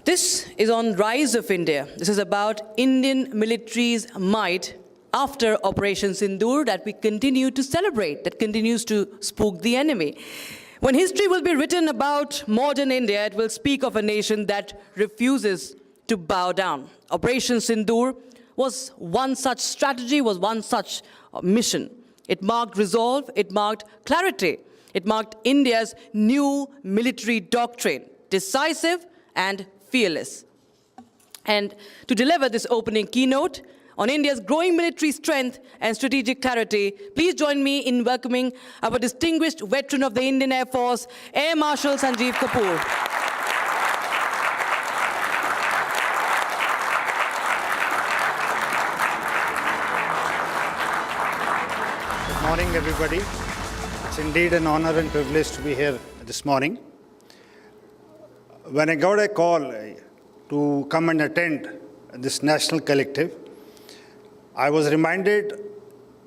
This is on Rise of India. This is about Indian military's might after Operation Sindoor that we continue to celebrate, that continues to spook the enemy. When history will be written about modern India, it will speak of a nation that refuses to bow down. Operation Sindoor was one such strategy, was one such mission. It marked resolve, it marked clarity, it marked India's new military doctrine, decisive and fearless. And to deliver this opening keynote on India's growing military strength and strategic clarity, please join me in welcoming our distinguished veteran of the Indian Air Force, Air Marshal Sanjeev Kapoor. Good morning, everybody. It's indeed an honor and privilege to be here this morning. When I got a call to come and attend this national collective, I was reminded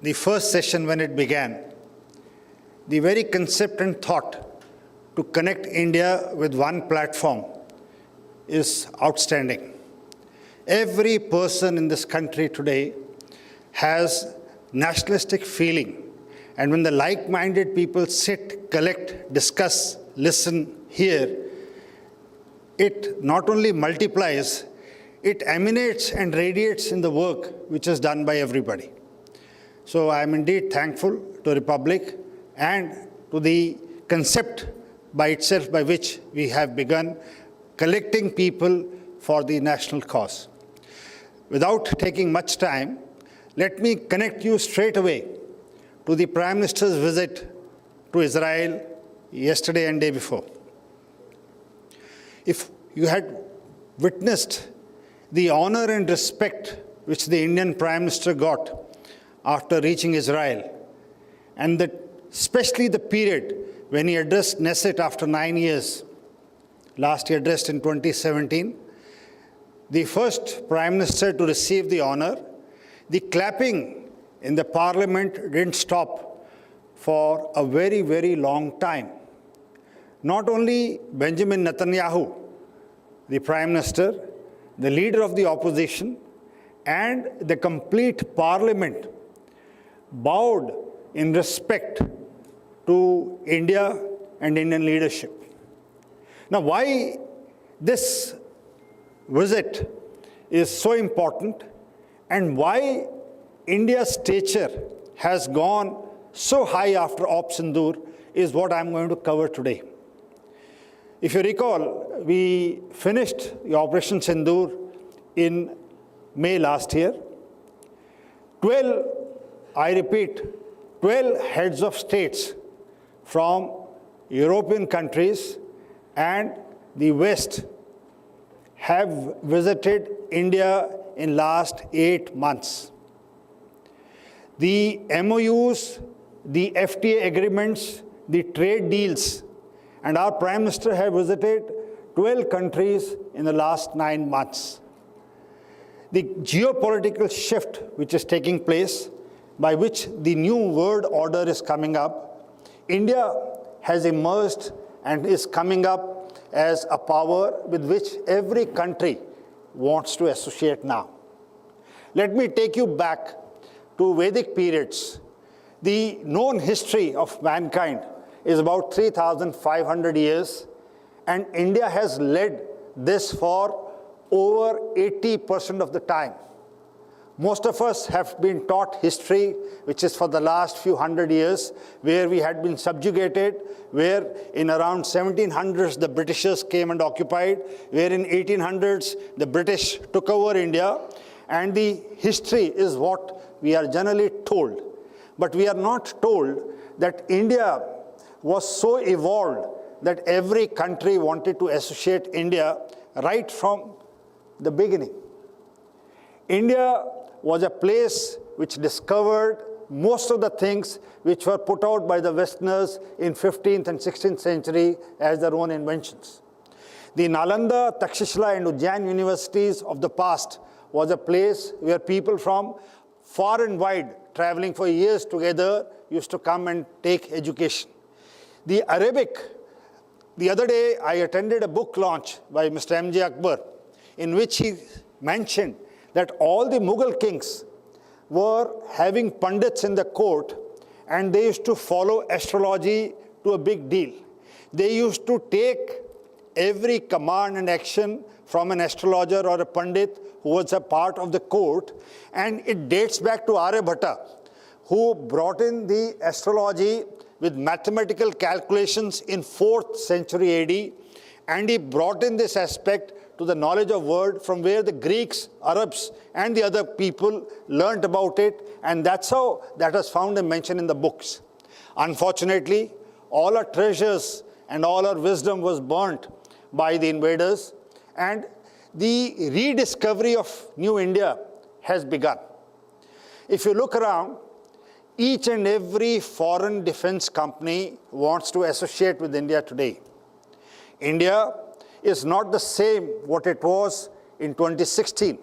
the first session when it began, the very concept and thought to connect India with one platform is outstanding. Every person in this country today has nationalistic feeling, and when the like-minded people sit, collect, discuss, listen, hear, it not only multiplies, it emanates and radiates in the work which is done by everybody. So I am indeed thankful to Republic and to the concept by itself by which we have begun collecting people for the national cause. Without taking much time, let me connect you straight away to the Prime Minister's visit to Israel yesterday and day before. If you had witnessed the honor and respect which the Indian Prime Minister got after reaching Israel, and especially the period when he addressed Knesset after 9 years, last he addressed in 2017, the first Prime Minister to receive the honor, the clapping in the Parliament didn't stop for a very, very long time. Not only Benjamin Netanyahu, the Prime Minister, the leader of the opposition, and the complete Parliament bowed in respect to India and Indian leadership. Now, why this visit is so important and why India's stature has gone so high after Op Sindoor is what I'm going to cover today. If you recall, we finished the Operation Sindoor in May last year. 12, I repeat, 12 heads of states from European countries and the West have visited India in last 8 months. The MOUs, the FTA agreements, the trade deals, and our Prime Minister have visited 12 countries in the last 9 months. The geopolitical shift which is taking place, by which the new world order is coming up, India has emerged and is coming up as a power with which every country wants to associate now. Let me take you back to Vedic periods. The known history of mankind is about 3,500 years, and India has led this for over 80% of the time. Most of us have been taught history, which is for the last few hundred years, where we had been subjugated, where in around 1700s the Britishers came and occupied, where in 1800s the British took over India, and the history is what we are generally told. But we are not told that India was so evolved that every country wanted to associate India right from the beginning. India was a place which discovered most of the things which were put out by the Westerners in 15th and 16th century as their own inventions. The Nalanda, Takshashila, and Ujjain universities of the past was a place where people from far and wide, traveling for years together, used to come and take education. The The other day, I attended a book launch by Mr. M.J. Akbar, in which he mentioned that all the Mughal kings were having pundits in the court, and they used to follow astrology to a big deal. They used to take every command and action from an astrologer or a pandit who was a part of the court, and it dates back to Aryabhatta, who brought in the astrology with mathematical calculations in 4th century AD, and he brought in this aspect to the knowledge of word from where the Greeks, Arabs, and the other people learnt about it, and that's how that was found and mentioned in the books. Unfortunately, all our treasures and all our wisdom was burnt by the invaders, and the rediscovery of New India has begun. If you look around, each and every foreign defense company wants to associate with India today. India is not the same what it was in 2016.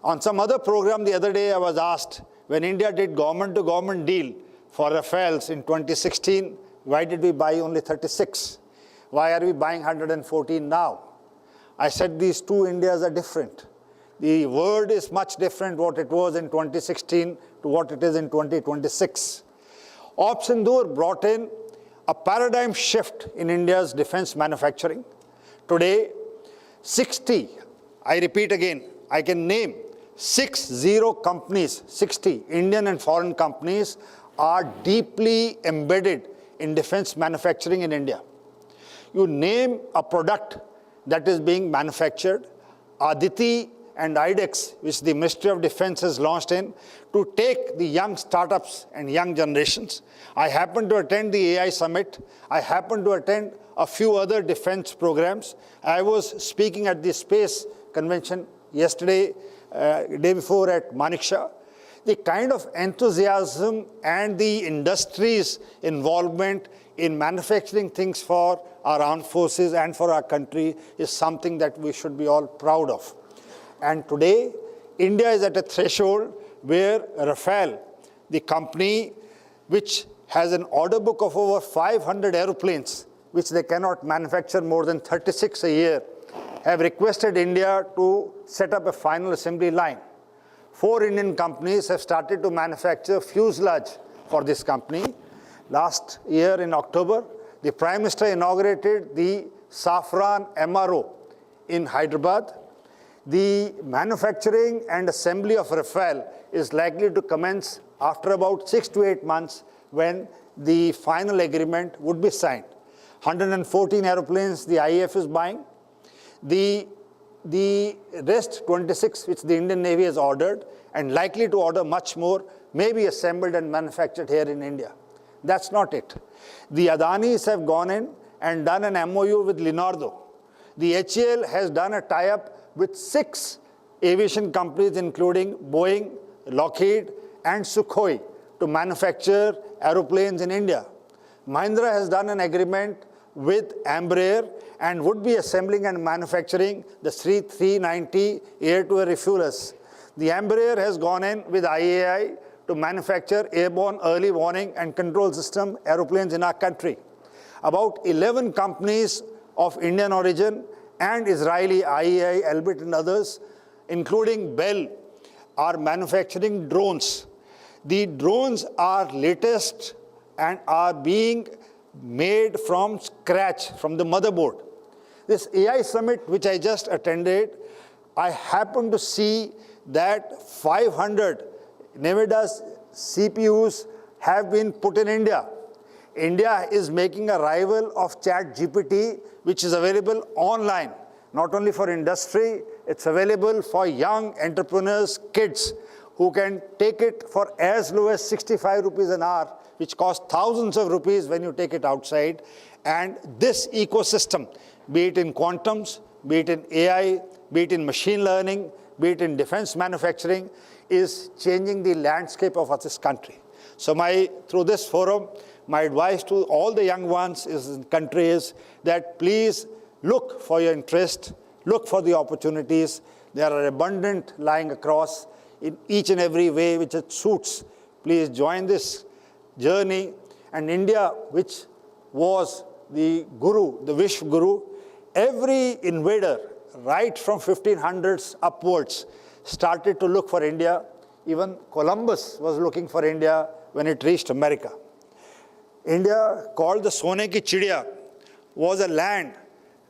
On some other program the other day, I was asked, when India did government-to-government deal for Rafales in 2016, why did we buy only 36? Why are we buying 114 now? I said these two Indias are different. The world is much different what it was in 2016 to what it is in 2026. Op Sindoor brought in a paradigm shift in India's defense manufacturing. Today, 60, I repeat again, I can name 60 companies, 60 Indian and foreign companies are deeply embedded in defense manufacturing in India. You name a product that is being manufactured, Aditi and IDEX, which the Ministry of Defense has launched in, to take the young startups and young generations. I happened to attend the AI Summit. I happened to attend a few other defense programs. I was speaking at the Space Convention yesterday, day before at Manekshaw. The kind of enthusiasm and the industry's involvement in manufacturing things for our armed forces and for our country is something that we should be all proud of. And today, India is at a threshold where Rafale, the company which has an order book of over 500 aeroplanes, which they cannot manufacture more than 36 a year, have requested India to set up a final assembly line. 4 Indian companies have started to manufacture fuselage for this company. Last year in October, the Prime Minister inaugurated the Safran MRO in Hyderabad. The manufacturing and assembly of Rafale is likely to commence after about 6 to 8 months when the final agreement would be signed. 114 aeroplanes the IAF is buying. The rest 26 which the Indian Navy has ordered and likely to order much more may be assembled and manufactured here in India. That's not it. The Adanis have gone in and done an MOU with Leonardo. The HAL has done a tie-up with 6 aviation companies including Boeing, Lockheed and Sukhoi to manufacture aeroplanes in India. Mahindra has done an agreement with Embraer and would be assembling and manufacturing the C-390 air-to-air refuelers. The Embraer has gone in with IAI to manufacture airborne early warning and control system aeroplanes in our country. About 11 companies of Indian origin and Israeli IAI, Elbit and others, including Bell, are manufacturing drones. The drones are latest and are being made from scratch, from the motherboard. This AI Summit, which I just attended, I happened to see that 500 NVIDIA's CPUs have been put in India. India is making a rival of ChatGPT, which is available online. Not only for industry, it's available for young entrepreneurs, kids, who can take it for as low as 65 rupees an hour, which costs thousands of rupees when you take it outside. And this ecosystem, be it in quantums, be it in AI, be it in machine learning, be it in defense manufacturing, is changing the landscape of this country. So through this forum, my advice to all the young ones in the country is that please look for your interest, look for the opportunities. There are abundant lying across in each and every way which it suits. Please join this journey. And India, which was the guru, the Vishwa Guru, every invader, right from 1500s upwards, started to look for India. Even Columbus was looking for India when it reached America. India, called the Sone ki Chidiya, was a land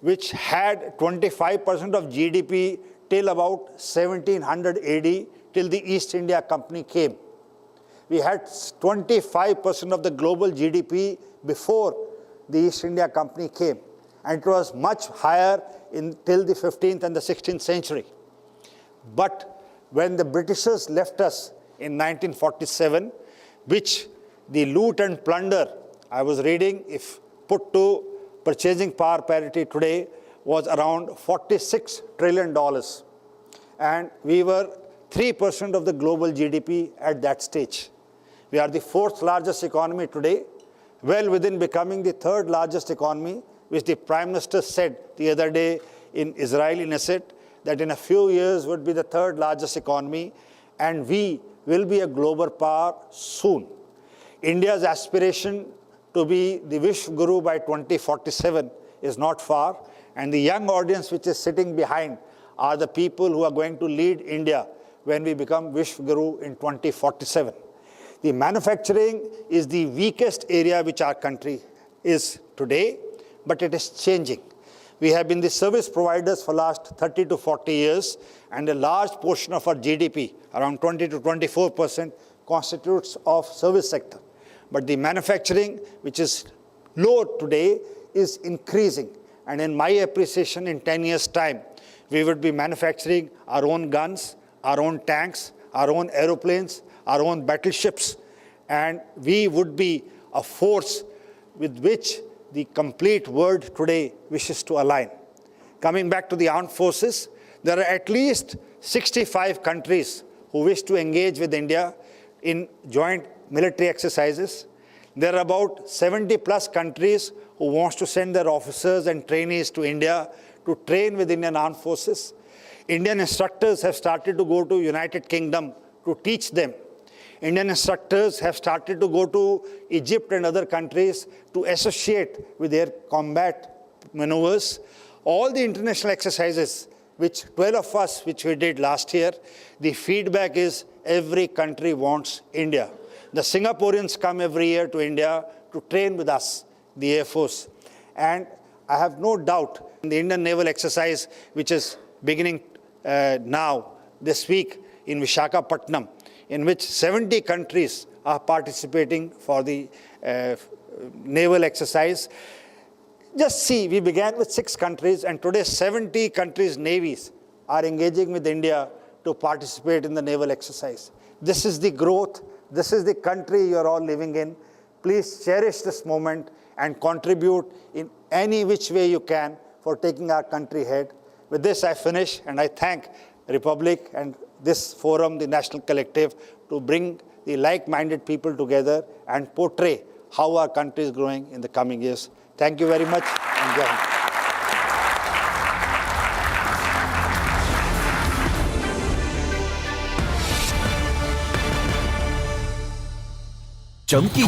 which had 25% of GDP till about 1700 AD, till the East India Company came. We had 25% of the global GDP before the East India Company came. And it was much higher till the 15th and the 16th century. But when the Britishers left us in 1947, which the loot and plunder, I was reading, if put to purchasing power parity today, was around $46 trillion. And we were 3% of the global GDP at that stage. We are the 4th largest economy today, well within becoming the 3rd largest economy, which the Prime Minister said the other day in Israeli Knesset, that in a few years would be the 3rd largest economy, and we will be a global power soon. India's aspiration to be the Vishwa Guru by 2047 is not far, and the young audience which is sitting behind are the people who are going to lead India when we become Vishwa Guru in 2047. The manufacturing is the weakest area which our country is today, but it is changing. We have been the service providers for last 30 to 40 years, and a large portion of our GDP, around 20 to 24%, constitutes of service sector. But the manufacturing, which is low today, is increasing. And in my appreciation, in 10 years' time, we would be manufacturing our own guns, our own tanks, our own aeroplanes, our own battleships, and we would be a force with which the complete world today wishes to align. Coming back to the armed forces, there are at least 65 countries who wish to engage with India in joint military exercises. There are about 70 plus countries who want to send their officers and trainees to India to train with Indian armed forces. Indian instructors have started to go to United Kingdom to teach them. Indian instructors have started to go to Egypt and other countries to associate with their combat maneuvers. All the international exercises, which 12 of us, which we did last year, the feedback is every country wants India. The Singaporeans come every year to India to train with us, the Air Force. And I have no doubt in the Indian naval exercise, which is beginning now, this week in Visakhapatnam, in which 70 countries are participating for the naval exercise. Just see, we began with 6 countries, and today 70 countries' navies are engaging with India to participate in the naval exercise. This is the growth. This is the country you're all living in. Please cherish this moment and contribute in any which way you can for taking our country ahead. With this, I finish, and I thank Republic and this forum, the National Collective, to bring the like-minded people together and portray how our country is growing in the coming years. Thank you very much, and Jai Hind. चमकी